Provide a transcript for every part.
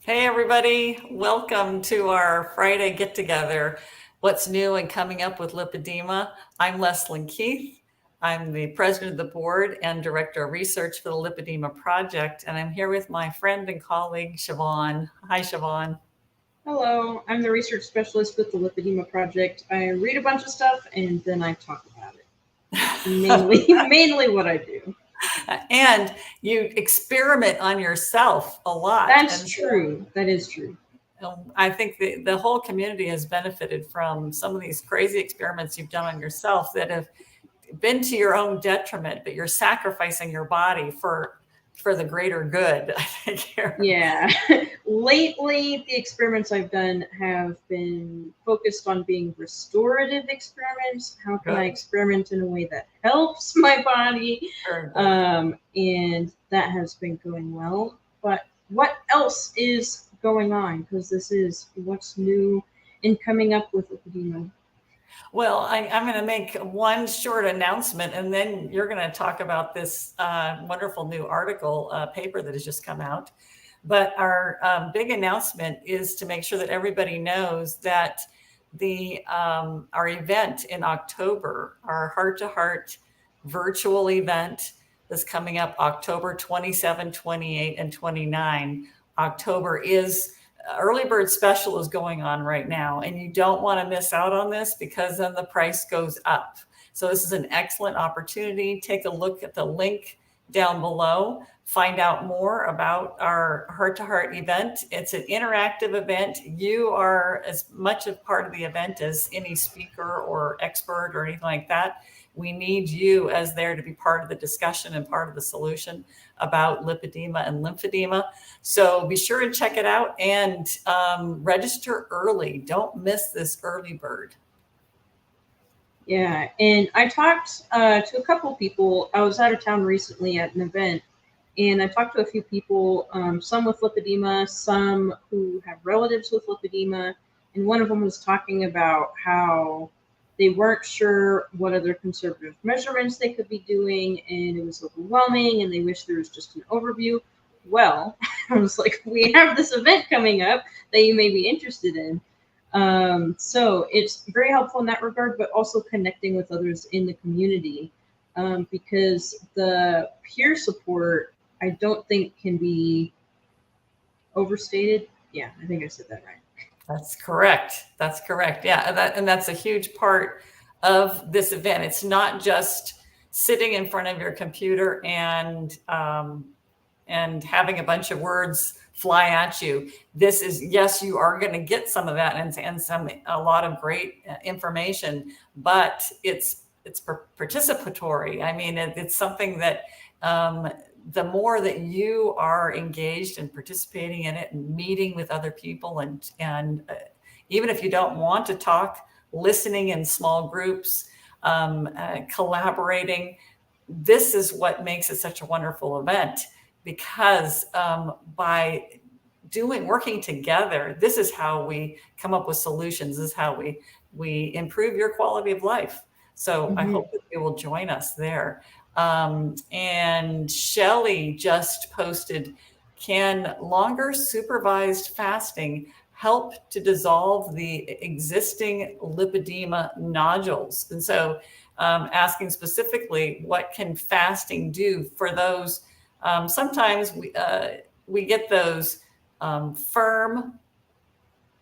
Hey, everybody. Welcome to our Friday get together. What's new and coming up with lipedema? I'm Leslyn Keith. I'm the president of the board and director of research for the Lipedema Project. And I'm here with my friend and colleague, Siobhan. Hi, Siobhan. Hello, I'm the research specialist with the Lipedema Project. I read a bunch of stuff and then I talk about it. That's mainly what I do. And you experiment on yourself a lot. That's And true. That is true. I think the whole community has benefited from some of these crazy experiments you've done on yourself that have been to your own detriment, but you're sacrificing your body for the greater good. I think here. Yeah. Lately, the experiments I've done have been focused on being restorative experiments. How can I experiment in a way that helps my body? And that has been going well. But what else is going on? Because this is what's new and coming up with lipedema. Well, I'm going to make one short announcement, and then you're going to talk about this wonderful new article paper that has just come out. But our big announcement is to make sure that everybody knows that our event in October, our heart-to-heart virtual event, is coming up October 27, 28, and 29. October is early bird special is going on right now, and you don't want to miss out on this because then the price goes up. So this is an excellent opportunity. Take a look at the link down below. Find out more about our heart-to-heart event. It's an interactive event. You are as much a part of the event as any speaker or expert or anything like that. We need you as there to be part of the discussion and part of the solution about lipedema and lymphedema. So be sure and check it out and register early. Don't miss this early bird. Yeah, and I talked to a couple people. I was out of town recently at an event, and I talked to a few people, some with lipedema, some who have relatives with lipedema, and one of them was talking about how they weren't sure what other conservative measurements they could be doing, and it was overwhelming, and they wish there was just an overview. Well, I was like, we have this event coming up that you may be interested in. So it's very helpful in that regard, but also connecting with others in the community, because the peer support, I don't think can be overstated. Yeah, I think I said that right. That's correct. That's correct. Yeah, and that's a huge part of this event. It's not just sitting in front of your computer and having a bunch of words fly at you. This is, yes, you are going to get some of that and a lot of great information, but it's participatory. I mean, it's something that the more that you are engaged and participating in it and meeting with other people and even if you don't want to talk, listening in small groups, collaborating, this is what makes it such a wonderful event. Because by working together, this is how we come up with solutions. This is how we improve your quality of life. So I hope that you will join us there. And Shelley just posted, can longer supervised fasting help to dissolve the existing lipedema nodules? And so asking specifically, what can fasting do for those? Sometimes we get those firm,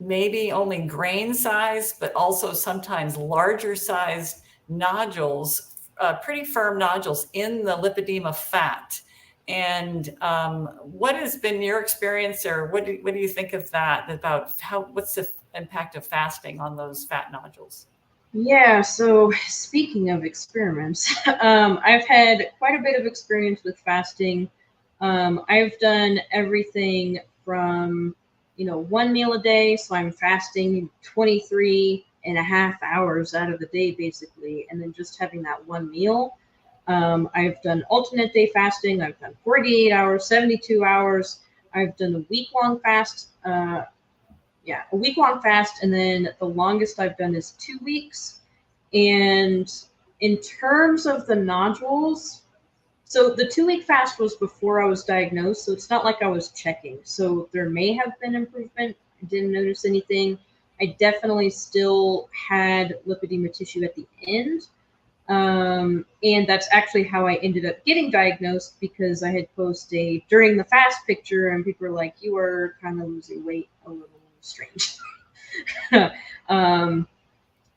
maybe only grain size, but also sometimes larger sized nodules, pretty firm nodules in the lipedema fat. And what has been your experience, or what do you think of that, about what's the impact of fasting on those fat nodules? Yeah, so speaking of experiments, I've had quite a bit of experience with fasting. I've done everything from, 1 meal a day, so I'm fasting 23 and a half hours out of the day, basically, and then just having that one meal. I've done alternate day fasting. I've done 48 hours, 72 hours. I've done a week-long fast. A week-long fast, and then the longest I've done is 2 weeks. And in terms of the nodules, So the 2-week fast was before I was diagnosed, so it's not like I was checking. So there may have been improvement. I didn't notice anything. I definitely still had lipedema tissue at the end. And that's actually how I ended up getting diagnosed, because I had posted a during the fast picture and people were like, you are kind of losing weight a little strange.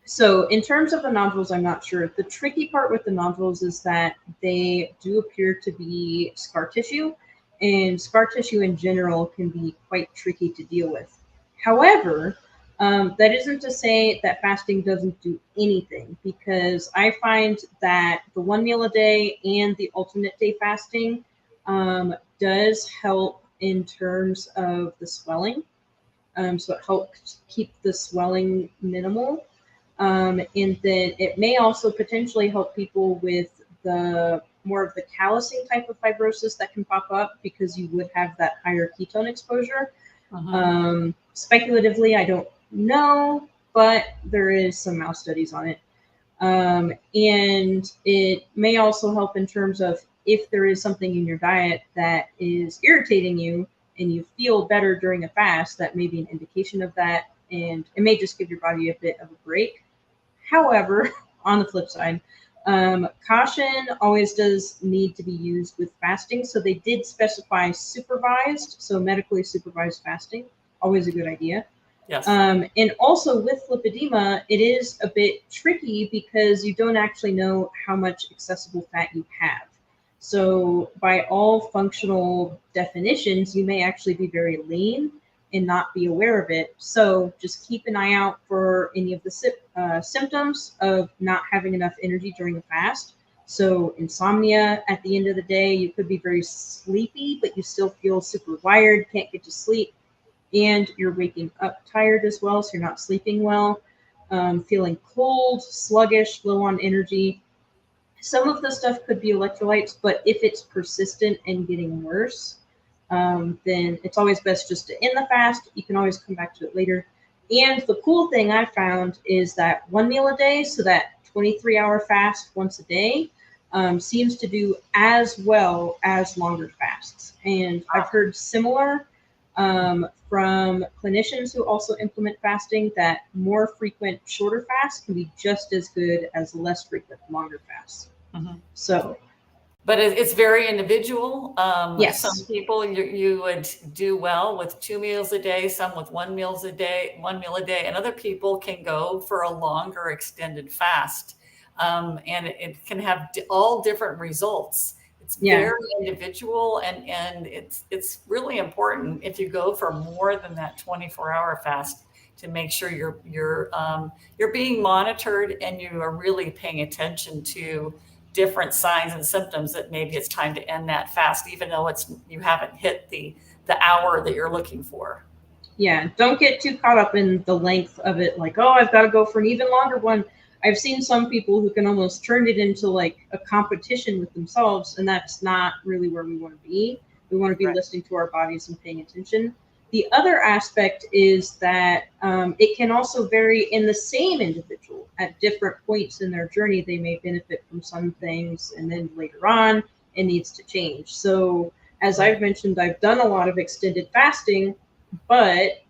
So in terms of the nodules, I'm not sure. The tricky part with the nodules is that they do appear to be scar tissue, and scar tissue in general can be quite tricky to deal with. However, that isn't to say that fasting doesn't do anything, because I find that the 1 meal a day and the alternate day fasting does help in terms of the swelling. So it helps keep the swelling minimal. And then it may also potentially help people with the more of the callousing type of fibrosis that can pop up, because you would have that higher ketone exposure. Speculatively, I don't know, but there is some mouse studies on it. And it may also help in terms of if there is something in your diet that is irritating you and you feel better during a fast, that may be an indication of that. And it may just give your body a bit of a break. However, on the flip side, caution always does need to be used with fasting. So they did specify supervised, so medically supervised fasting, always a good idea. Yes. And also with lipedema, it is a bit tricky because you don't actually know how much accessible fat you have. So by all functional definitions, you may actually be very lean and not be aware of it. So just keep an eye out for any of the symptoms of not having enough energy during a fast. So insomnia at the end of the day, you could be very sleepy, but you still feel super wired, can't get to sleep. And you're waking up tired as well, so you're not sleeping well, feeling cold, sluggish, low on energy. Some of the stuff could be electrolytes, but if it's persistent and getting worse, then it's always best just to end the fast. You can always come back to it later. And the cool thing I found is that 1 meal a day, so that 23-hour fast once a day, seems to do as well as longer fasts. And I've heard similar from clinicians who also implement fasting, that more frequent shorter fasts can be just as good as less frequent longer fasts. So, but it's very individual. Yes. Some people you would do well with 2 meals a day, some with 1 meal a day, and other people can go for a longer extended fast, and it can have all different results. It's very individual, and it's really important if you go for more than that 24-hour fast to make sure you're being monitored and you are really paying attention to different signs and symptoms that maybe it's time to end that fast, even though you haven't hit the hour that you're looking for. Yeah, don't get too caught up in the length of it, like, oh, I've got to go for an even longer one. I've seen some people who can almost turn it into like a competition with themselves, and that's not really where we want to be. We want to be listening to our bodies and paying attention. The other aspect is that it can also vary in the same individual at different points in their journey. They may benefit from some things, and then later on it needs to change. So as I've mentioned, I've done a lot of extended fasting, but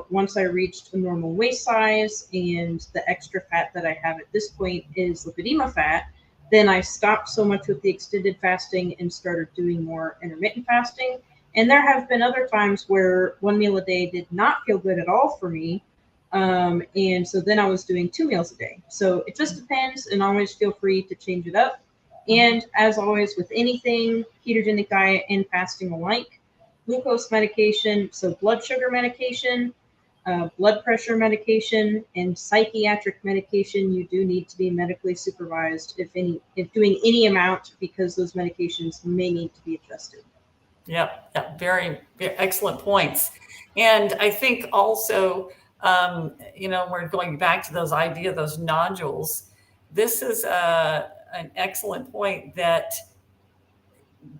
once I reached a normal waist size and the extra fat that I have at this point is lipedema fat, then I stopped so much with the extended fasting and started doing more intermittent fasting. And there have been other times where 1 meal a day did not feel good at all for me. And so then I was doing 2 meals a day. So it just depends, and always feel free to change it up. And as always with anything, ketogenic diet and fasting alike, glucose medication, so blood sugar medication, blood pressure medication, and psychiatric medication, you do need to be medically supervised if doing any amount, because those medications may need to be adjusted. Yep. Very, very excellent points. And I think also, we're going back to those nodules. This is an excellent point, that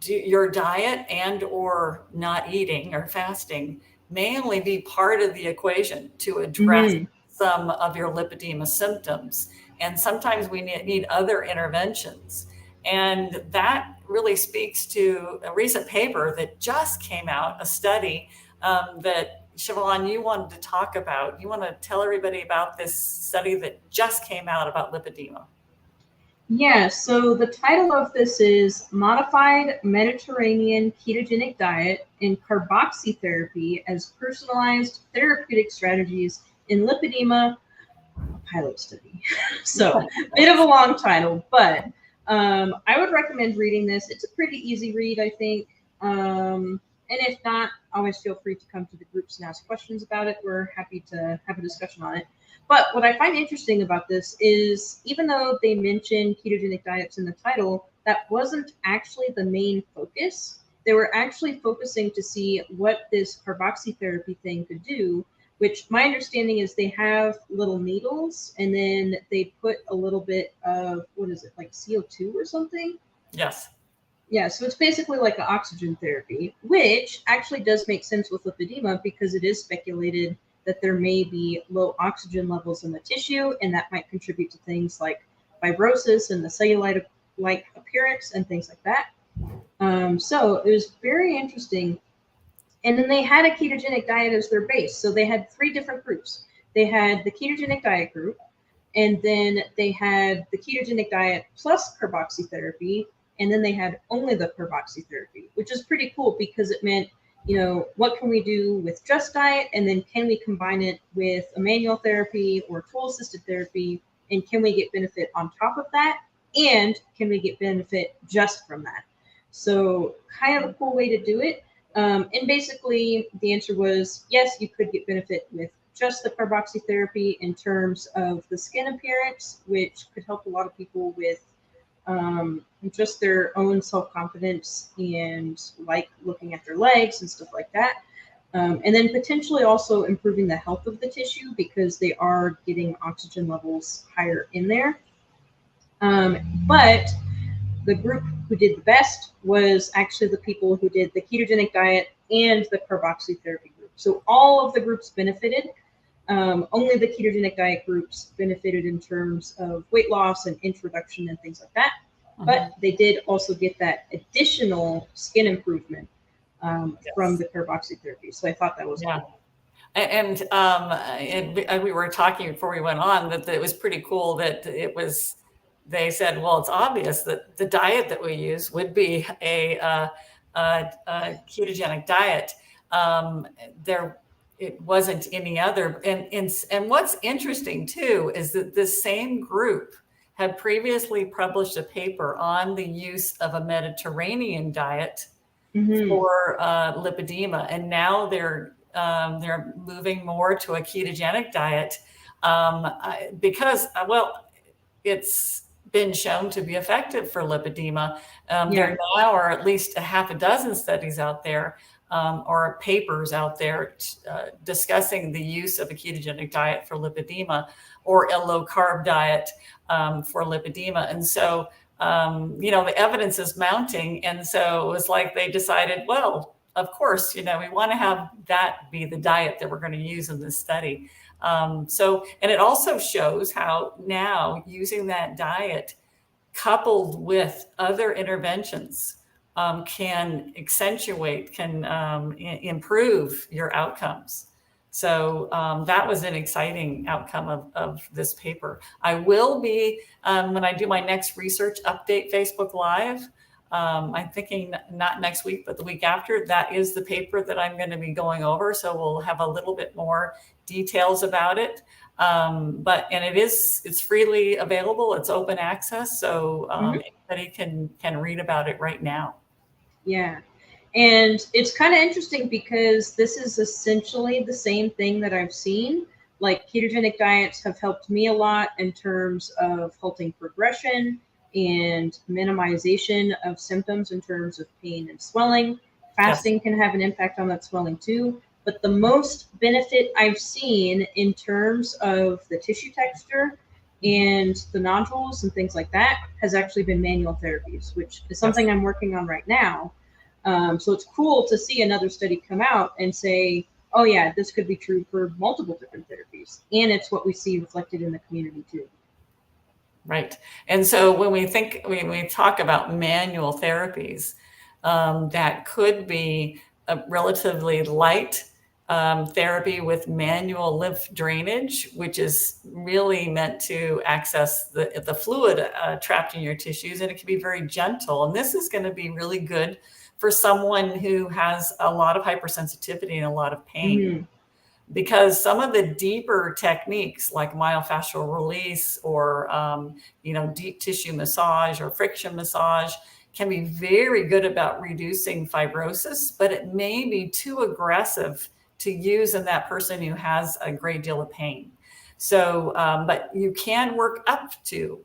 your diet and or not eating or fasting may only be part of the equation to address some of your lipedema symptoms. And sometimes we need other interventions. And that really speaks to a recent paper that just came out, a study that Siobhan, you wanted to talk about. You want to tell everybody about this study that just came out about lipedema. Yeah, so the title of this is Modified Mediterranean Ketogenic Diet and Carboxy Therapy as Personalized Therapeutic Strategies in Lipedema, a pilot study. So, bit of a long title, but I would recommend reading this. It's a pretty easy read, I think. And if not, always feel free to come to the groups and ask questions about it. We're happy to have a discussion on it. But what I find interesting about this is even though they mention ketogenic diets in the title, that wasn't actually the main focus. They were actually focusing to see what this carboxy therapy thing could do, which my understanding is they have little needles and then they put a little bit of, what is it, like CO2 or something? Yes. Yeah, so it's basically like an oxygen therapy, which actually does make sense with lipedema because it is speculated that there may be low oxygen levels in the tissue, and that might contribute to things like fibrosis and the cellulite-like appearance and things like that. So it was very interesting. And then they had a ketogenic diet as their base. So they had 3 different groups. They had the ketogenic diet group, and then they had the ketogenic diet plus carboxy therapy, and then they had only the carboxy therapy, which is pretty cool because it meant, you know, what can we do with just diet? And then can we combine it with a manual therapy or tool-assisted therapy? And can we get benefit on top of that? And can we get benefit just from that? So kind of a cool way to do it. And basically the answer was, yes, you could get benefit with just the carboxy therapy in terms of the skin appearance, which could help a lot of people with just their own self-confidence and like looking at their legs and stuff like that. And then potentially also improving the health of the tissue because they are getting oxygen levels higher in there. But the group who did the best was actually the people who did the ketogenic diet and the carboxy therapy group. So all of the groups benefited. Only the ketogenic diet groups benefited in terms of weight loss and introduction and things like that. But they did also get that additional skin improvement from the carboxy therapy. So I thought that was cool. And we were talking before we went on that it was pretty cool that it was, they said, well, it's obvious that the diet that we use would be a ketogenic diet. It wasn't any other. And what's interesting too is that this same group had previously published a paper on the use of a Mediterranean diet for lipedema, and now they're moving more to a ketogenic diet because, well, it's been shown to be effective for lipedema. There now are at least a half a dozen studies out there or papers out there discussing the use of a ketogenic diet for lipedema or a low carb diet for lipedema. And so, the evidence is mounting. And so it was like they decided, well, of course, we want to have that be the diet that we're going to use in this study. And it also shows how now using that diet coupled with other interventions can improve your outcomes. So that was an exciting outcome of this paper. I will be, when I do my next research update Facebook Live, I'm thinking not next week, but the week after, that is the paper that I'm going to be going over. So we'll have a little bit more details about it. It's freely available. It's open access. So anybody can read about it right now. Yeah. And it's kind of interesting because this is essentially the same thing that I've seen. Like ketogenic diets have helped me a lot in terms of halting progression and minimization of symptoms in terms of pain and swelling. Fasting can have an impact on that swelling too. But the most benefit I've seen in terms of the tissue texture and the nodules and things like that has actually been manual therapies, which is something I'm working on right now. So it's cool to see another study come out and say, oh yeah, this could be true for multiple different therapies. And it's what we see reflected in the community too. Right. And so when we talk about manual therapies, that could be a relatively light therapy with manual lymph drainage, which is really meant to access the fluid trapped in your tissues, and it can be very gentle. And this is going to be really good for someone who has a lot of hypersensitivity and a lot of pain. Mhm. Because some of the deeper techniques like myofascial release or deep tissue massage or friction massage can be very good about reducing fibrosis, but it may be too aggressive to use in that person who has a great deal of pain. So, but you can work up to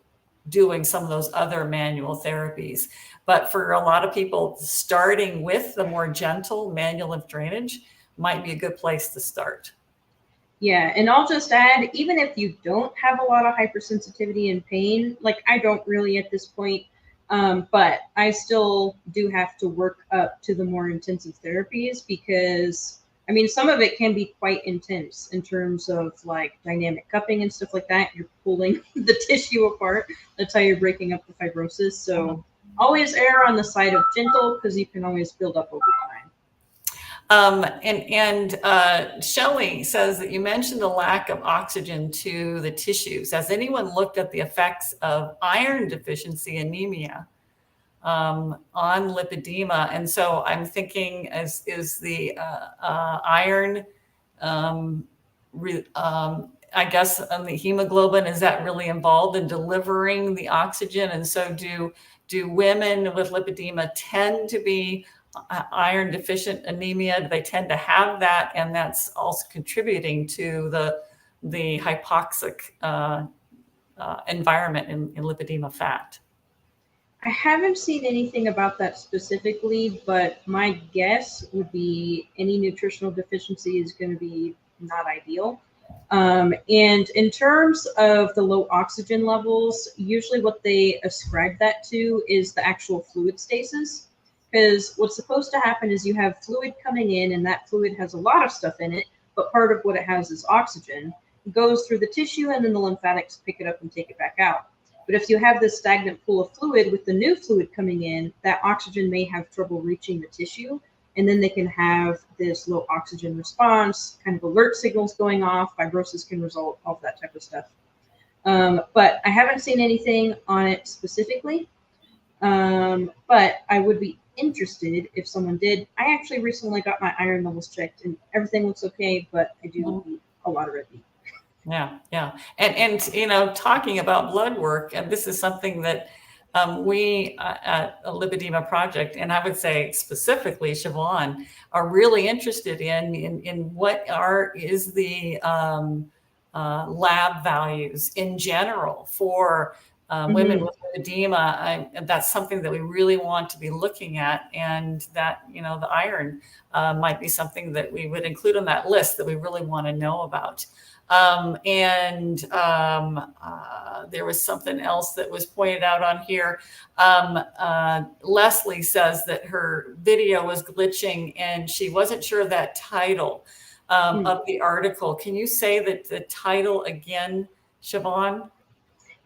doing some of those other manual therapies. But for a lot of people, starting with the more gentle manual lymph drainage might be a good place to start. Yeah, and I'll just add, even if you don't have a lot of hypersensitivity and pain, like I don't really at this point, but I still do have to work up to the more intensive therapies because, I mean, some of it can be quite intense in terms of like dynamic cupping and stuff like that. You're pulling the tissue apart. That's how you're breaking up the fibrosis. So always err on the side of gentle because you can always build up over time. Shelley says that you mentioned the lack of oxygen to the tissues. Has anyone looked at the effects of iron deficiency anemia on lipedema? And so I'm thinking, is the iron, I guess, the hemoglobin, is that really involved in delivering the oxygen? And so do women with lipedema tend to be iron deficient anemia? Do they tend to have that, and that's also contributing to the hypoxic environment in lipedema fat? I haven't seen anything about that specifically, but my guess would be any nutritional deficiency is going to be not ideal. And in terms of the low oxygen levels, usually what they ascribe that to is the actual fluid stasis. Because what's supposed to happen is you have fluid coming in, and that fluid has a lot of stuff in it, but part of what it has is oxygen. It goes through the tissue, and then the lymphatics pick it up and take it back out. But if you have this stagnant pool of fluid with the new fluid coming in, that oxygen may have trouble reaching the tissue. And then they can have this low oxygen response, kind of alert signals going off, fibrosis can result, all of that type of stuff. But I haven't seen anything on it specifically. But I would be interested if someone did. I actually recently got my iron levels checked and everything looks okay, but I do eat a lot of red meat. Yeah. And talking about blood work, and this is something that we at a Lipedema project, and I would say specifically Siobhan, are really interested in what is the lab values in general for women with lipedema. That's something that we really want to be looking at, and that the iron might be something that we would include on that list that we really want to know about. There was something else that was pointed out on here. Leslie says that her video was glitching and she wasn't sure of that title of the article. Can you say that the title again, Siobhan?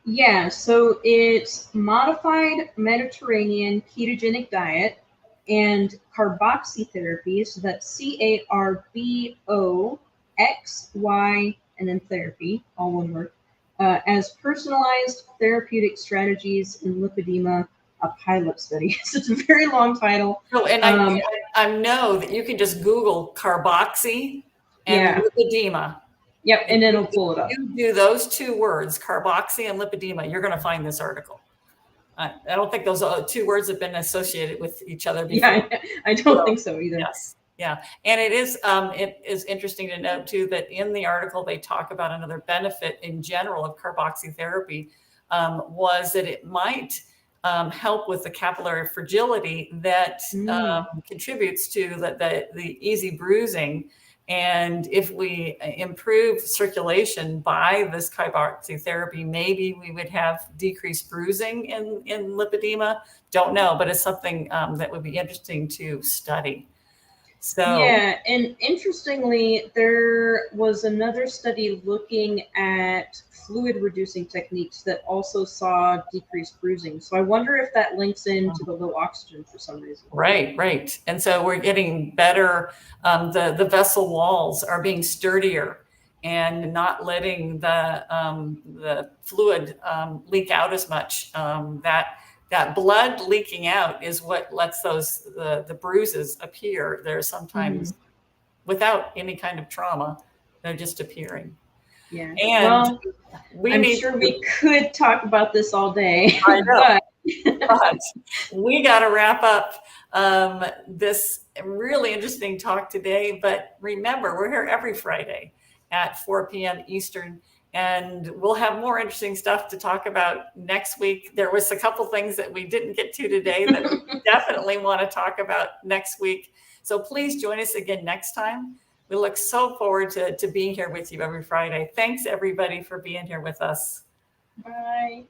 Yeah, so it's Modified Mediterranean Ketogenic Diet and Carboxy Therapies. So that's CARBOXY and then therapy, all one word, as personalized therapeutic strategies in lipedema, a pilot study. So it's a very long title. Oh, and I know that you can just Google Carboxy and lipedema. Yep, and it'll pull it up. You do those two words, Carboxy and lipedema, you're going to find this article. I don't think those two words have been associated with each other before. Yeah, I don't think so either. Yes. Yeah. And it is interesting to note too, that in the article, they talk about another benefit in general of carboxy therapy was that it might help with the capillary fragility that contributes to the easy bruising. And if we improve circulation by this carboxy therapy, maybe we would have decreased bruising in lipedema. Don't know, but it's something that would be interesting to study. So Yeah, and interestingly, there was another study looking at fluid reducing techniques that also saw decreased bruising. So I wonder if that links into the low oxygen for some reason. right. And so we're getting better. The vessel walls are being sturdier and not letting the fluid leak out as much. That blood leaking out is what lets the bruises appear. They're sometimes without any kind of trauma, they're just appearing. Yeah. And Well, we I'm need sure to, we could talk about this all day, I know, but but we got to wrap up this really interesting talk today. But remember, we're here every Friday at 4 p.m. Eastern, and we'll have more interesting stuff to talk about next week. There was a couple things that we didn't get to today that we definitely want to talk about next week. So please join us again next time. We look so forward to being here with you every Friday. Thanks, everybody, for being here with us. bye.